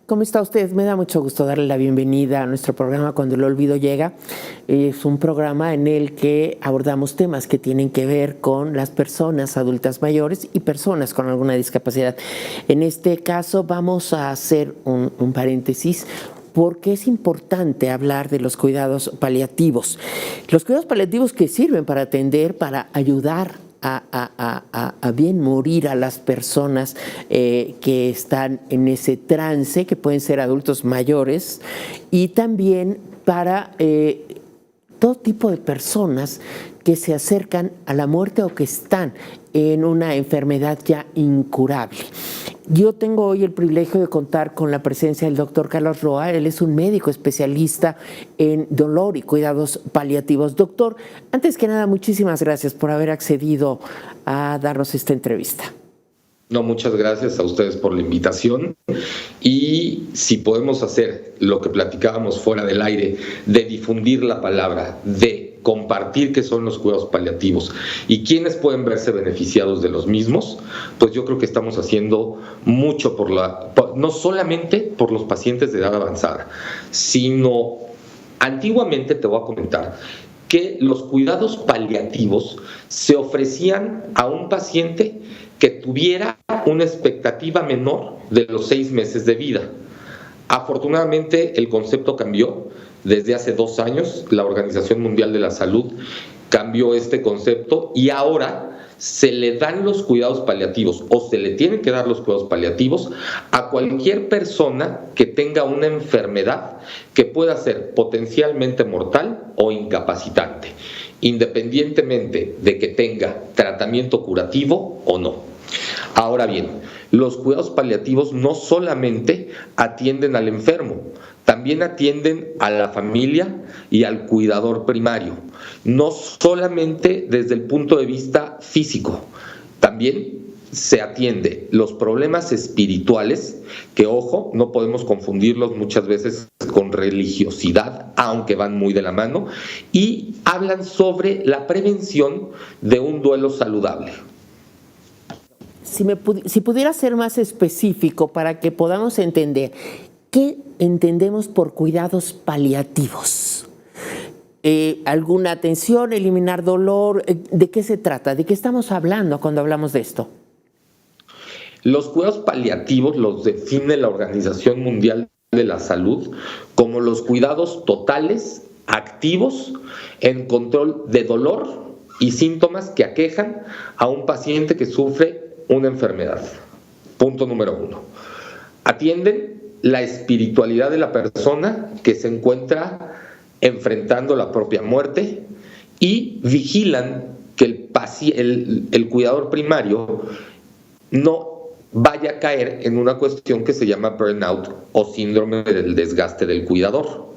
¿Cómo está usted? Me da mucho gusto darle la bienvenida a nuestro programa Cuando el Olvido Llega. Es un programa en el que abordamos temas que tienen que ver con las personas adultas mayores y personas con alguna discapacidad. En este caso vamos a hacer un paréntesis porque es importante hablar de los cuidados paliativos. Los cuidados paliativos que sirven para atender, para ayudar a bien morir a las personas que están en ese trance, que pueden ser adultos mayores, y también para todo tipo de personas que se acercan a la muerte o que están en una enfermedad ya incurable. Yo tengo hoy el privilegio de contar con la presencia del doctor Carlos Roa. Él es un médico especialista en dolor y cuidados paliativos. Doctor, antes que nada, muchísimas gracias por haber accedido a darnos esta entrevista. No, muchas gracias a ustedes por la invitación. Y si podemos hacer lo que platicábamos fuera del aire, de difundir la palabra, de compartir qué son los cuidados paliativos y quiénes pueden verse beneficiados de los mismos, pues yo creo que estamos haciendo mucho no solamente por los pacientes de edad avanzada, sino antiguamente, te voy a comentar, que los cuidados paliativos se ofrecían a un paciente que tuviera una expectativa menor de los 6 meses de vida. Afortunadamente el concepto cambió. Desde hace 2 años la Organización Mundial de la Salud cambió este concepto y ahora se le dan los cuidados paliativos o se le tienen que dar los cuidados paliativos a cualquier persona que tenga una enfermedad que pueda ser potencialmente mortal o incapacitante, independientemente de que tenga tratamiento curativo o no. Ahora bien, los cuidados paliativos no solamente atienden al enfermo, también atienden a la familia y al cuidador primario, no solamente desde el punto de vista físico, también se atiende los problemas espirituales, que ojo, no podemos confundirlos muchas veces con religiosidad, aunque van muy de la mano, y hablan sobre la prevención de un duelo saludable. Si pudiera ser más específico para que podamos entender, ¿qué entendemos por cuidados paliativos? ¿Alguna atención, eliminar dolor? ¿De qué se trata? ¿De qué estamos hablando cuando hablamos de esto? Los cuidados paliativos los define la Organización Mundial de la Salud como los cuidados totales, activos, en control de dolor y síntomas que aquejan a un paciente que sufre una enfermedad. Punto número 1. Atienden la espiritualidad de la persona que se encuentra enfrentando la propia muerte y vigilan que el cuidador primario no vaya a caer en una cuestión que se llama burnout o síndrome del desgaste del cuidador,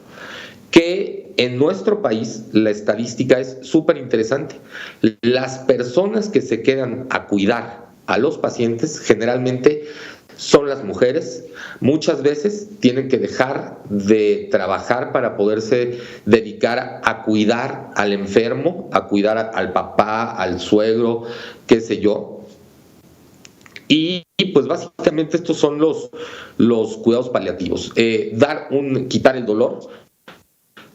que en nuestro país la estadística es súper interesante. Las personas que se quedan a cuidar a los pacientes generalmente son las mujeres. Muchas veces tienen que dejar de trabajar para poderse dedicar a cuidar al enfermo, a cuidar al papá, al suegro, qué sé yo. Y pues básicamente estos son los cuidados paliativos. Quitar el dolor,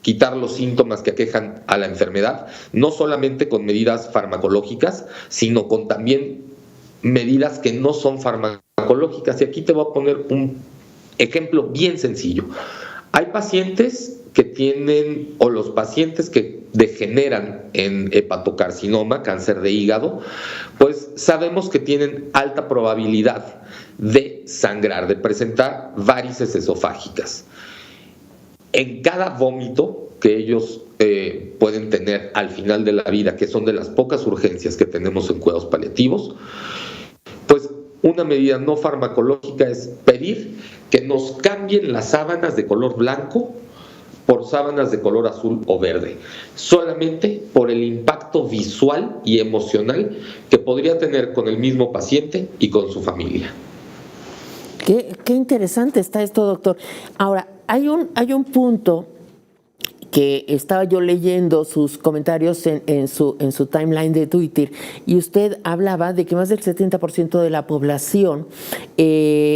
quitar los síntomas que aquejan a la enfermedad, no solamente con medidas farmacológicas, sino con también medidas que no son farmacológicas. Y aquí te voy a poner un ejemplo bien sencillo. Hay pacientes que tienen, o los pacientes que degeneran en hepatocarcinoma, cáncer de hígado, pues sabemos que tienen alta probabilidad de sangrar, de presentar varices esofágicas. En cada vómito que ellos pueden tener al final de la vida, que son de las pocas urgencias que tenemos en cuidados paliativos, pues una medida no farmacológica es pedir que nos cambien las sábanas de color blanco por sábanas de color azul o verde, solamente por el impacto visual y emocional que podría tener con el mismo paciente y con su familia. Qué interesante está esto, doctor. Ahora, hay un punto que estaba yo leyendo sus comentarios en su timeline de Twitter, y usted hablaba de que más del 70% de la población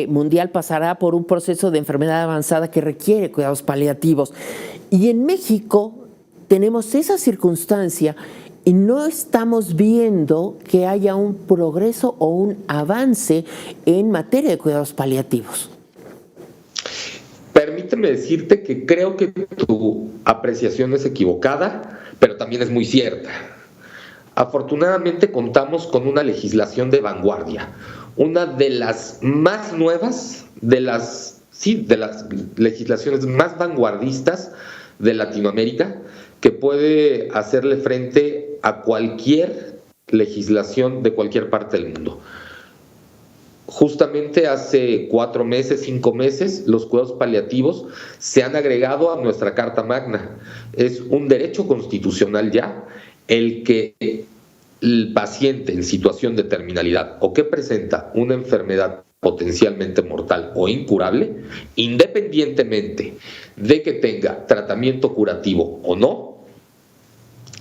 mundial pasará por un proceso de enfermedad avanzada que requiere cuidados paliativos. Y en México tenemos esa circunstancia y no estamos viendo que haya un progreso o un avance en materia de cuidados paliativos. Permíteme decirte que creo que tu apreciación es equivocada, pero también es muy cierta. Afortunadamente contamos con una legislación de vanguardia, una de las más nuevas, de las legislaciones más vanguardistas de Latinoamérica, que puede hacerle frente a cualquier legislación de cualquier parte del mundo. Justamente hace 4 meses, 5 meses, los cuidados paliativos se han agregado a nuestra Carta Magna. Es un derecho constitucional ya el que el paciente en situación de terminalidad o que presenta una enfermedad potencialmente mortal o incurable, independientemente de que tenga tratamiento curativo o no,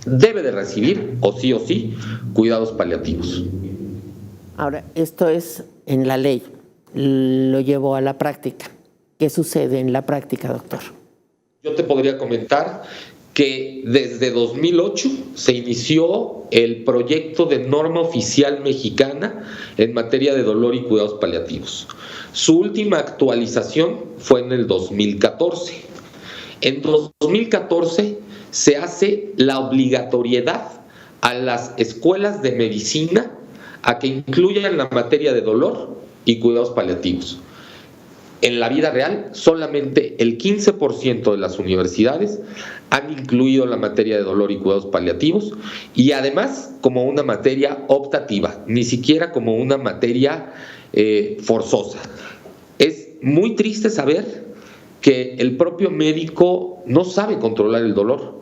debe de recibir, o sí, cuidados paliativos. Ahora, esto es en la ley, lo llevo a la práctica. ¿Qué sucede en la práctica, doctor? Yo te podría comentar que desde 2008 se inició el proyecto de norma oficial mexicana en materia de dolor y cuidados paliativos. Su última actualización fue en el 2014. En 2014 se hace la obligatoriedad a las escuelas de medicina a que incluyan la materia de dolor y cuidados paliativos. En la vida real, solamente el 15% de las universidades han incluido la materia de dolor y cuidados paliativos, y además como una materia optativa, ni siquiera como una materia forzosa. Es muy triste saber que el propio médico no sabe controlar el dolor,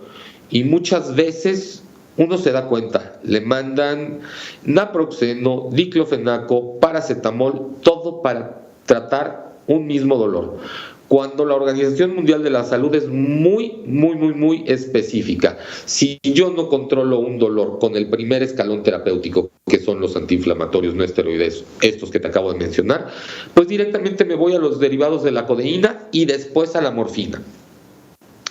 y muchas veces uno se da cuenta, le mandan naproxeno, diclofenaco, paracetamol, todo para tratar un mismo dolor, cuando la Organización Mundial de la Salud es muy específica. Si yo no controlo un dolor con el primer escalón terapéutico, que son los antiinflamatorios no esteroides, estos que te acabo de mencionar, pues directamente me voy a los derivados de la codeína y después a la morfina.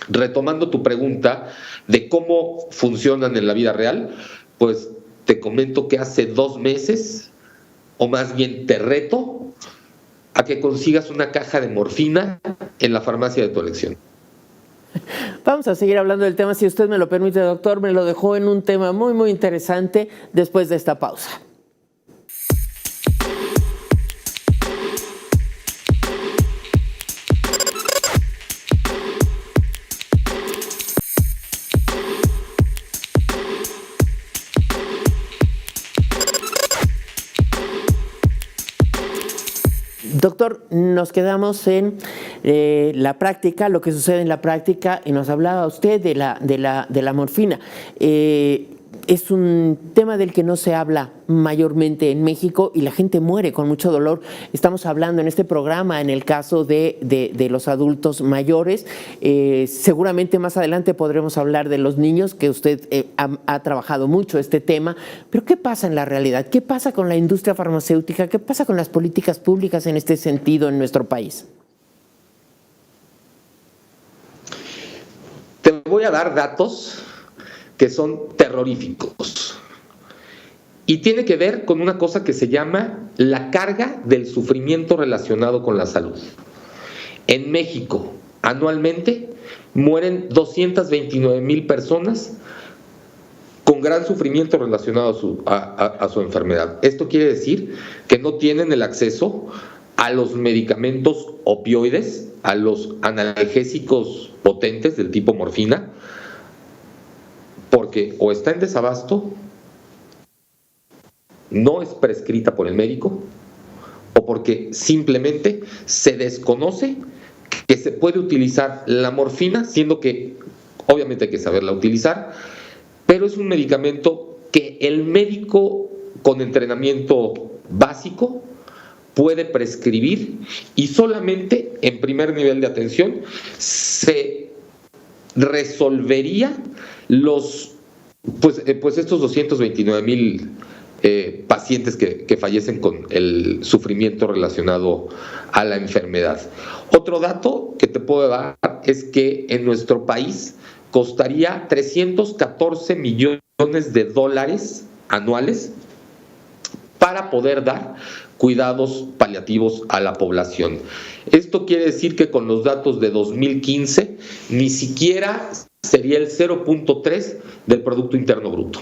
Retomando tu pregunta de cómo funcionan en la vida real, pues te comento que hace 2 meses, o más bien te reto a que consigas una caja de morfina en la farmacia de tu elección. Vamos a seguir hablando del tema, si usted me lo permite, doctor. Me lo dejó en un tema muy interesante después de esta pausa. Doctor, nos quedamos en la práctica, lo que sucede en la práctica, y nos hablaba usted de la morfina. Es un tema del que no se habla mayormente en México y la gente muere con mucho dolor. Estamos hablando en este programa en el caso de los adultos mayores. Seguramente más adelante podremos hablar de los niños, que usted ha trabajado mucho este tema. Pero ¿qué pasa en la realidad? ¿Qué pasa con la industria farmacéutica? ¿Qué pasa con las políticas públicas en este sentido en nuestro país? Te voy a dar datos que son terroríficos. Y tiene que ver con una cosa que se llama la carga del sufrimiento relacionado con la salud. En México, anualmente, mueren 229,000 personas con gran sufrimiento relacionado a su enfermedad. Esto quiere decir que no tienen el acceso a los medicamentos opioides, a los analgésicos potentes del tipo morfina, porque o está en desabasto, no es prescrita por el médico, o porque simplemente se desconoce que se puede utilizar la morfina, siendo que obviamente hay que saberla utilizar, pero es un medicamento que el médico con entrenamiento básico puede prescribir, y solamente en primer nivel de atención se resolvería estos 229,000 pacientes que fallecen con el sufrimiento relacionado a la enfermedad. Otro dato que te puedo dar es que en nuestro país costaría 314 millones de dólares anuales para poder dar cuidados paliativos a la población. Esto quiere decir que con los datos de 2015 ni siquiera sería el 0.3 del Producto Interno Bruto.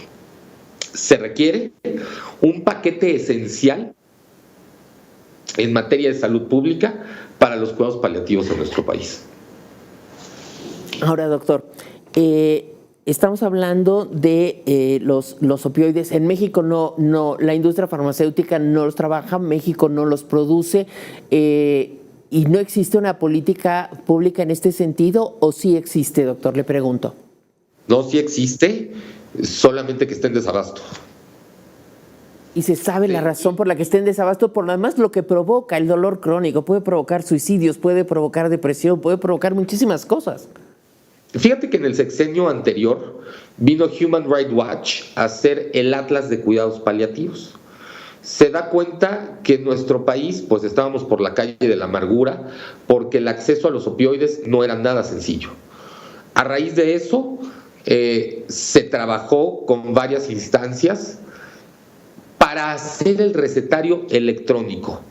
Se requiere un paquete esencial en materia de salud pública para los cuidados paliativos en nuestro país. Ahora, doctor, estamos hablando de los opioides. En México no, la industria farmacéutica no los trabaja, México no los produce, y no existe una política pública en este sentido, ¿o sí existe, doctor? Le pregunto. No, sí existe, solamente que está en desabasto. ¿Y se sabe la razón por la que está en desabasto? Por lo demás, lo que provoca el dolor crónico puede provocar suicidios, puede provocar depresión, puede provocar muchísimas cosas. Fíjate que en el sexenio anterior vino Human Rights Watch a hacer el Atlas de Cuidados Paliativos. Se da cuenta que en nuestro país pues estábamos por la calle de la amargura porque el acceso a los opioides no era nada sencillo. A raíz de eso se trabajó con varias instancias para hacer el recetario electrónico.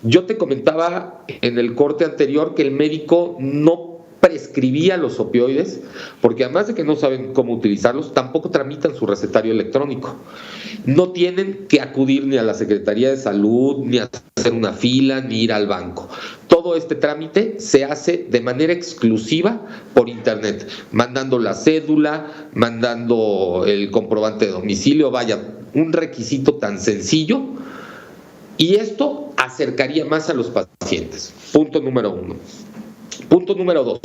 Yo te comentaba en el corte anterior que el médico no prescribía los opioides porque además de que no saben cómo utilizarlos, tampoco tramitan su recetario electrónico. No tienen que acudir ni a la Secretaría de Salud, ni a hacer una fila, ni ir al banco. Todo este trámite se hace de manera exclusiva por internet, mandando la cédula, mandando el comprobante de domicilio, vaya, un requisito tan sencillo, y esto acercaría más a los pacientes. Punto número 1. Punto número 2.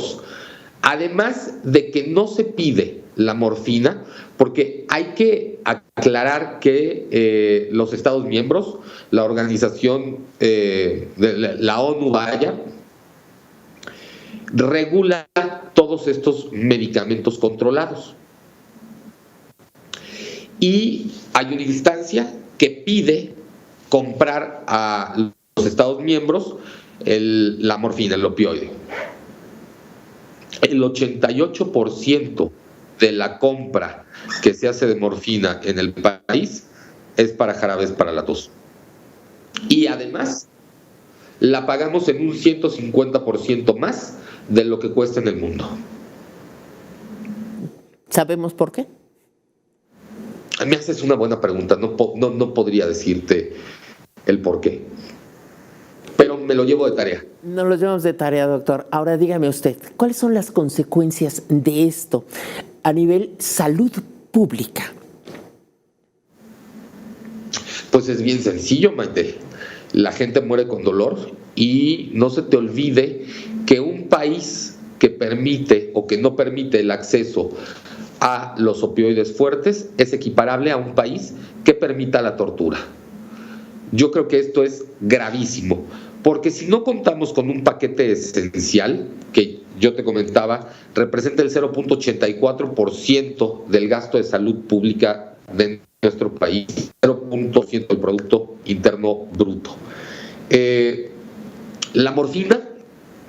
Además de que no se pide la morfina, porque hay que aclarar que los Estados miembros, la organización de la ONU, regula todos estos medicamentos controlados. Y hay una instancia que pide comprar a los Estados miembros la morfina, el opioide. El 88% de la compra que se hace de morfina en el país es para jarabes para la tos. Y además la pagamos en un 150% más de lo que cuesta en el mundo. ¿Sabemos por qué? Me haces una buena pregunta, no podría decirte el por qué, pero me lo llevo de tarea. Nos lo llevamos de tarea, doctor. Ahora dígame usted, ¿cuáles son las consecuencias de esto a nivel salud pública? Pues es bien sencillo, Maite. La gente muere con dolor y no se te olvide que un país que permite o que no permite el acceso a los opioides fuertes es equiparable a un país que permita la tortura. Yo creo que esto es gravísimo, porque si no contamos con un paquete esencial, que yo te comentaba, representa el 0.84% del gasto de salud pública de nuestro país, 0.1% del Producto Interno Bruto. La morfina,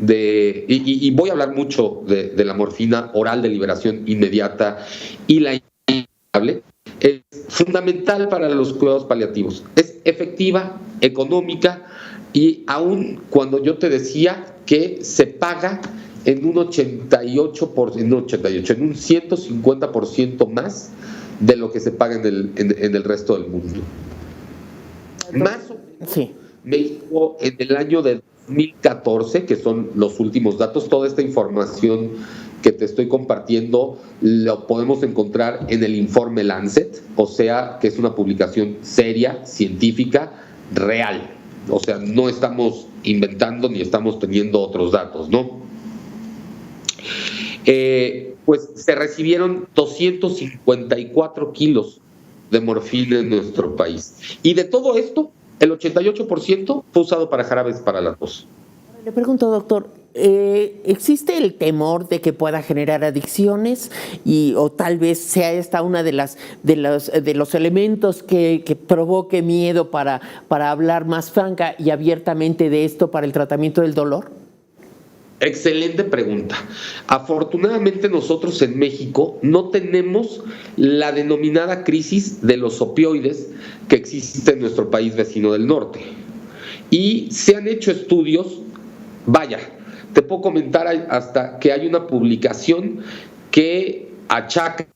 y voy a hablar mucho de la morfina oral de liberación inmediata y la inyectable, es fundamental para los cuidados paliativos. Es efectiva, económica, y aún cuando yo te decía que se paga en un 150% más de lo que se paga en el resto del mundo. Más o menos, sí. México en el año de 2014, que son los últimos datos, toda esta información que te estoy compartiendo lo podemos encontrar en el informe Lancet, o sea, que es una publicación seria, científica, real. O sea, no estamos inventando ni estamos teniendo otros datos, ¿no? Pues se recibieron 254 kilos de morfina en nuestro país. Y de todo esto, el 88% fue usado para jarabes para la tos. Le pregunto, doctor, ¿existe el temor de que pueda generar adicciones o tal vez sea esta una de los elementos que provoque miedo para hablar más franca y abiertamente de esto para el tratamiento del dolor? Excelente pregunta. Afortunadamente nosotros en México no tenemos la denominada crisis de los opioides que existe en nuestro país vecino del norte. Y se han hecho estudios, vaya, te puedo comentar hasta que hay una publicación que achaca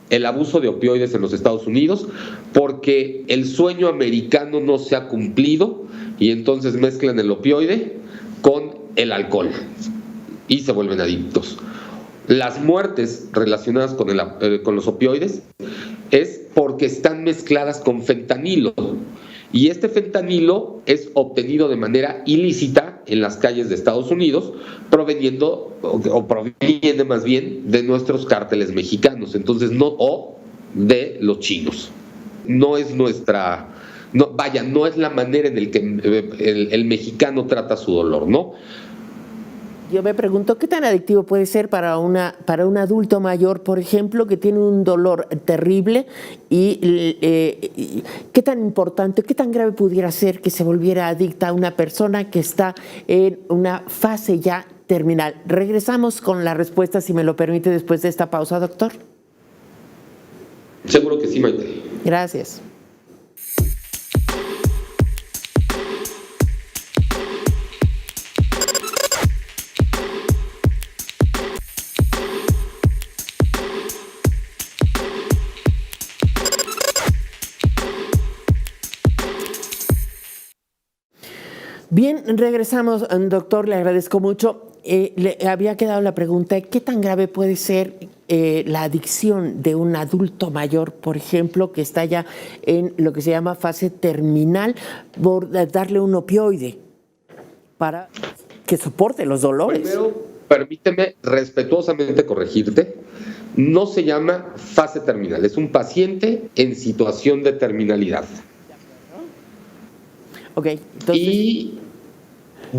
el abuso de opioides en los Estados Unidos porque el sueño americano no se ha cumplido y entonces mezclan el opioide con el alcohol y se vuelven adictos. Las muertes relacionadas con los opioides es porque están mezcladas con fentanilo y este fentanilo es obtenido de manera ilícita en las calles de Estados Unidos proviene más bien de nuestros cárteles mexicanos, entonces o de los chinos. No es no es la manera en la que el mexicano trata su dolor, ¿no? Yo me pregunto, ¿qué tan adictivo puede ser para un adulto mayor, por ejemplo, que tiene un dolor terrible y qué tan importante, qué tan grave pudiera ser que se volviera adicta a una persona que está en una fase ya terminal? Regresamos con la respuesta, si me lo permite, después de esta pausa, doctor. Seguro que sí, Maite. Gracias. Bien, regresamos, doctor, le agradezco mucho. Le había quedado la pregunta, ¿qué tan grave puede ser la adicción de un adulto mayor, por ejemplo, que está ya en lo que se llama fase terminal, por darle un opioide para que soporte los dolores? Primero, permíteme respetuosamente corregirte. No se llama fase terminal, es un paciente en situación de terminalidad. Okay, entonces... Y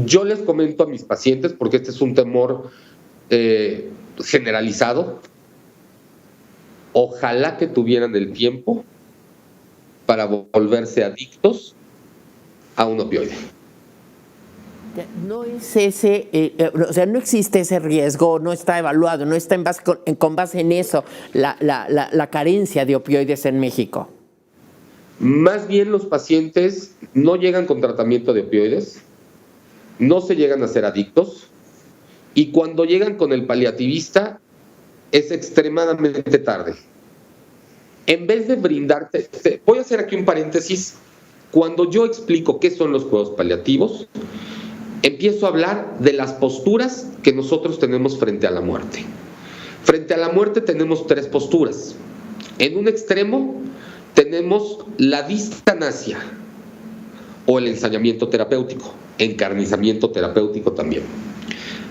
yo les comento a mis pacientes, porque este es un temor generalizado, ojalá que tuvieran el tiempo para volverse adictos a un opioide. No es no existe ese riesgo, no está evaluado, no está con base en eso la carencia de opioides en México. Más bien los pacientes no llegan con tratamiento de opioides, no se llegan a ser adictos y cuando llegan con el paliativista es extremadamente tarde. En vez de brindarte, voy a hacer aquí un paréntesis, cuando yo explico qué son los cuidados paliativos, empiezo a hablar de las posturas que nosotros tenemos frente a la muerte. Frente a la muerte tenemos tres posturas. En un extremo tenemos la distanasia o el ensañamiento terapéutico, encarnizamiento terapéutico también.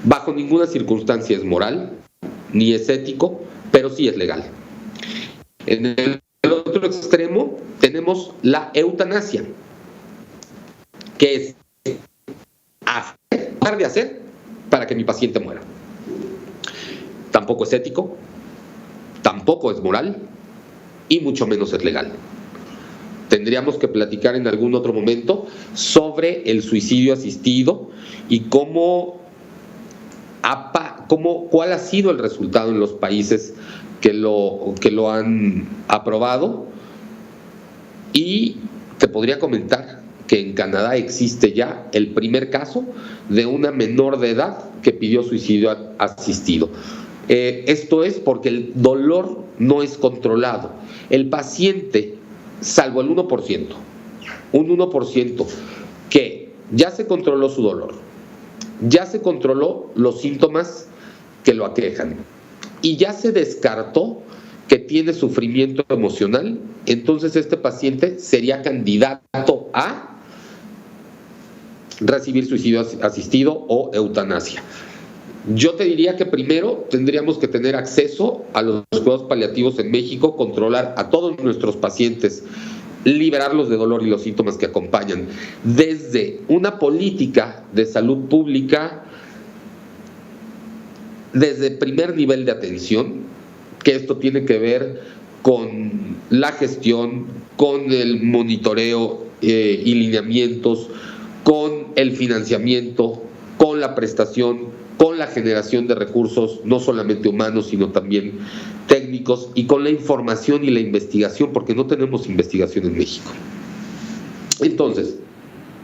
Bajo ninguna circunstancia es moral, ni es ético, pero sí es legal. En el otro extremo tenemos la eutanasia, que es dejar de hacer para que mi paciente muera. Tampoco es ético, tampoco es moral, y mucho menos es legal. Tendríamos que platicar en algún otro momento sobre el suicidio asistido y cuál ha sido el resultado en los países que lo han aprobado. Y te podría comentar que en Canadá existe ya el primer caso de una menor de edad que pidió suicidio asistido. Esto es porque el dolor no es controlado. El paciente, salvo el 1%, un 1% que ya se controló su dolor, ya se controló los síntomas que lo aquejan y ya se descartó que tiene sufrimiento emocional, entonces este paciente sería candidato a recibir suicidio asistido o eutanasia. Yo te diría que primero tendríamos que tener acceso a los cuidados paliativos en México, controlar a todos nuestros pacientes liberarlos de dolor y los síntomas que acompañan, desde una política de salud pública, desde primer nivel de atención, que esto tiene que ver con la gestión, con el monitoreo y lineamientos, con el financiamiento, con la prestación, con la generación de recursos, no solamente humanos, sino también técnicos, y con la información y la investigación, porque no tenemos investigación en México. Entonces,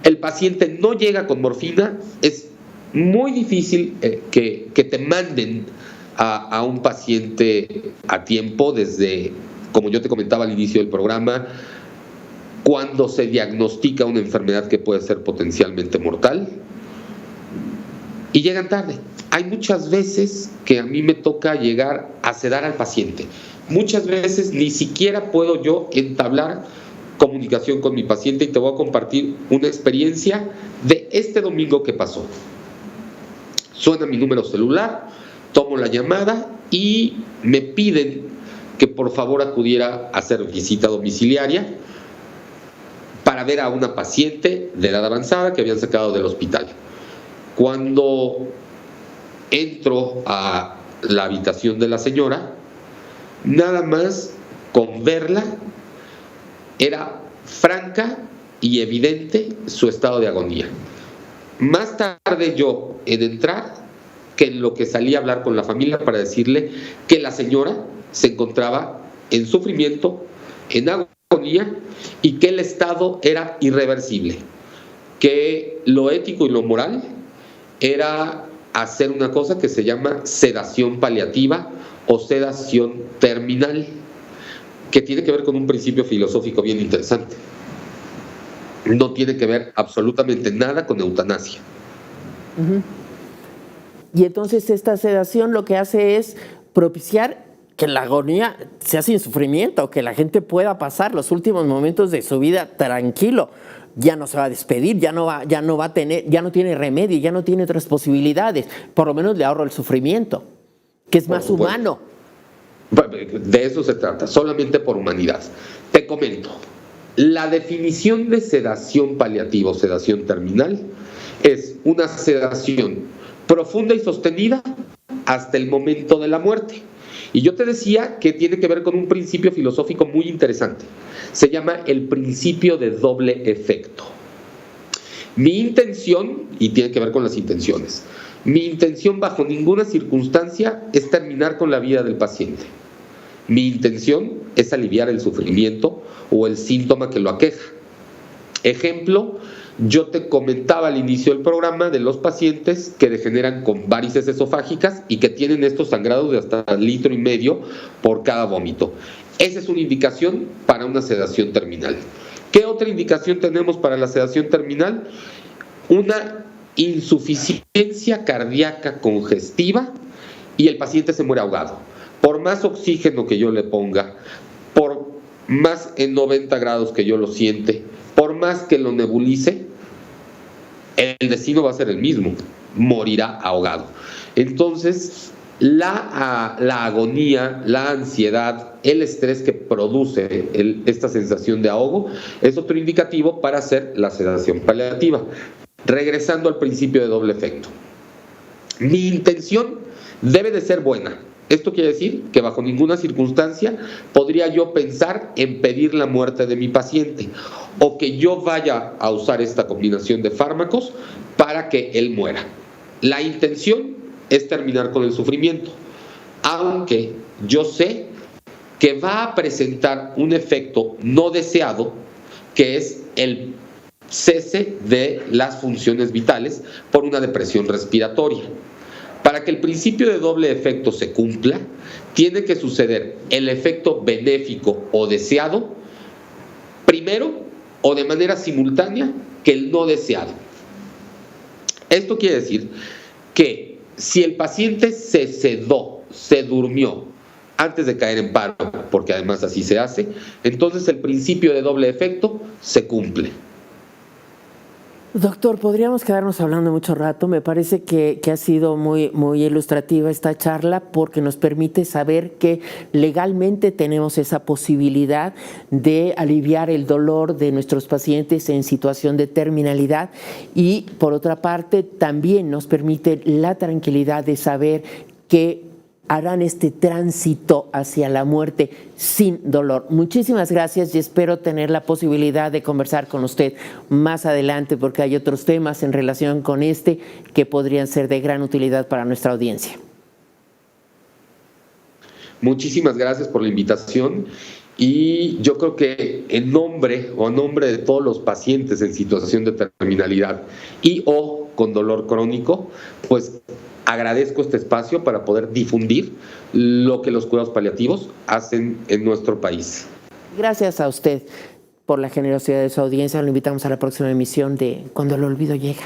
el paciente no llega con morfina, es muy difícil que te manden a un paciente a tiempo, desde, como yo te comentaba al inicio del programa, cuando se diagnostica una enfermedad que puede ser potencialmente mortal, y llegan tarde. Hay muchas veces que a mí me toca llegar a sedar al paciente. Muchas veces ni siquiera puedo yo entablar comunicación con mi paciente, y te voy a compartir una experiencia de este domingo que pasó. Suena mi número celular, tomo la llamada y me piden que por favor acudiera a hacer visita domiciliaria para ver a una paciente de edad avanzada que habían sacado del hospital. Cuando entro a la habitación de la señora, nada más con verla, era franca y evidente su estado de agonía. Más tarde yo en entrar, que en lo que salí a hablar con la familia para decirle que la señora se encontraba en sufrimiento, en agonía, y que el estado era irreversible, que lo ético y lo moral era hacer una cosa que se llama sedación paliativa o sedación terminal, que tiene que ver con un principio filosófico bien interesante. No tiene que ver absolutamente nada con eutanasia. Y entonces esta sedación lo que hace es propiciar que la agonía sea sin sufrimiento, que la gente pueda pasar los últimos momentos de su vida tranquilo. Ya no se va a despedir, ya no tiene remedio, ya no tiene otras posibilidades. Por lo menos le ahorro el sufrimiento, que es más humano. De eso se trata, solamente por humanidad. Te comento, la definición de sedación paliativa o sedación terminal es una sedación profunda y sostenida hasta el momento de la muerte. Y yo te decía que tiene que ver con un principio filosófico muy interesante. Se llama el principio de doble efecto. Mi intención, y tiene que ver con las intenciones, mi intención bajo ninguna circunstancia es terminar con la vida del paciente. Mi intención es aliviar el sufrimiento o el síntoma que lo aqueja. Ejemplo, yo te comentaba al inicio del programa de los pacientes que degeneran con varices esofágicas y que tienen estos sangrados de hasta 1,5 litros por cada vómito. Esa es una indicación para una sedación terminal. ¿Qué otra indicación tenemos para la sedación terminal? Una insuficiencia cardíaca congestiva y el paciente se muere ahogado. Por más oxígeno que yo le ponga, por más en 90 grados que yo lo siente, por más que lo nebulice, el destino va a ser el mismo, morirá ahogado. Entonces, la agonía, la ansiedad, el estrés que produce esta sensación de ahogo es otro indicativo para hacer la sedación paliativa. Regresando al principio de doble efecto. Mi intención debe de ser buena. Esto quiere decir que bajo ninguna circunstancia podría yo pensar en pedir la muerte de mi paciente o que yo vaya a usar esta combinación de fármacos para que él muera. La intención es terminar con el sufrimiento, aunque yo sé que va a presentar un efecto no deseado, que es el cese de las funciones vitales por una depresión respiratoria. Para que el principio de doble efecto se cumpla, tiene que suceder el efecto benéfico o deseado primero o de manera simultánea que el no deseado. Esto quiere decir que si el paciente se sedó, se durmió antes de caer en paro, porque además así se hace, entonces el principio de doble efecto se cumple. Doctor, podríamos quedarnos hablando mucho rato. Me parece que ha sido muy ilustrativa esta charla porque nos permite saber que legalmente tenemos esa posibilidad de aliviar el dolor de nuestros pacientes en situación de terminalidad y, por otra parte, también nos permite la tranquilidad de saber que harán este tránsito hacia la muerte sin dolor. Muchísimas gracias y espero tener la posibilidad de conversar con usted más adelante porque hay otros temas en relación con este que podrían ser de gran utilidad para nuestra audiencia. Muchísimas gracias por la invitación y yo creo que en nombre de todos los pacientes en situación de terminalidad y o con dolor crónico, pues agradezco este espacio para poder difundir lo que los cuidados paliativos hacen en nuestro país. Gracias a usted por la generosidad de su audiencia. Lo invitamos a la próxima emisión de Cuando el olvido llega.